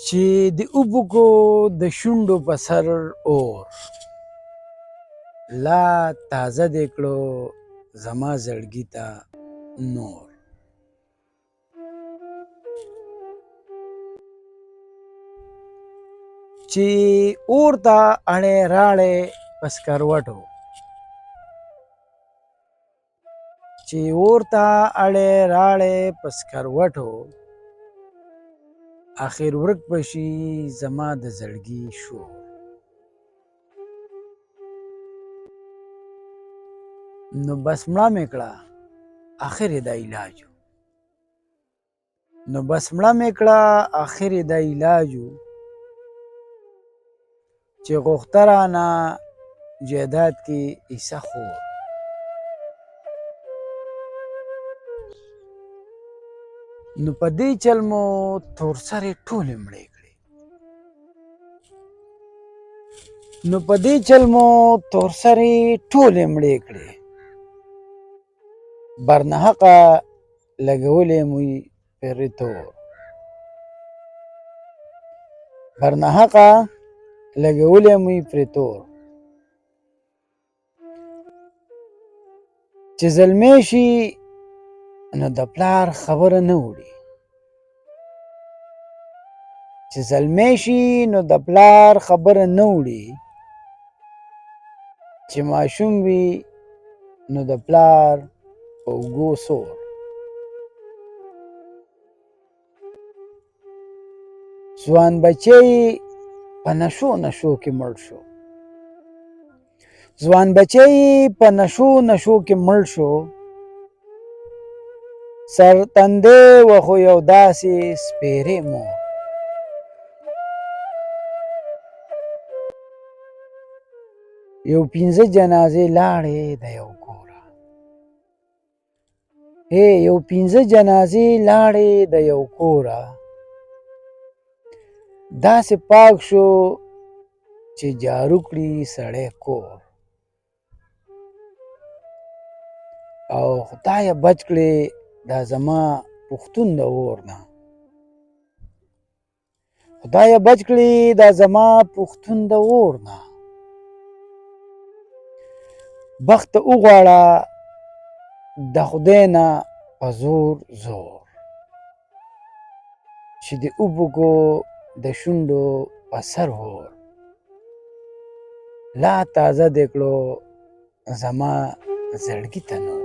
چې د اوبکو د شونډو په سر اور لا تازه دې کړو زما زړګي ته نور. چې اور ته اړې راړې په سکروټو، چې اور ته اړې راړې په سکروټو، اخر ورک بشي زما د زړګي شور. نو بس مړه مې کړه اخر یې دا علاجو، نو بس مړه مې کړه اخر یې دا علاجو، چې غوښته رانه جیداد کې عیسی خور. نو په دې چل مو تور سرې ټولې مړې کړې، نو په دې چل مو تور سرې ټولې مړې کړې، برنحقه لګولې موی پرې تور، برنحقه لګولې موی پرې تور. چې زلمی شي نو د پلار خبره نه وړي، چې زلمی شي نو د پلار خبره نه وړي، چې ماشوم وي نو د پلار په اوږو سور. ځوان بچی په نشو نشو کې مړ شو، ځوان بچی په نشو نشو کې مړ شو، سر تندې و خو یو داسې سپېرې مور. یو پنځه جنازې لاړې د یو کوره، یو پنځه جنازې لاړې د یو کوره، داسې پاک شو چې جارو کړي سړی کور. او خدایه بچ کړې دا زما پښتون د اور نه، خدایه بچ کړې دا زما پښتون د اور نه. بخت وغواړه د خدای نه په زور زور، چې د اوبکو د شونډو په سر اور لا تازه دې کړو زما زړګي ته نور.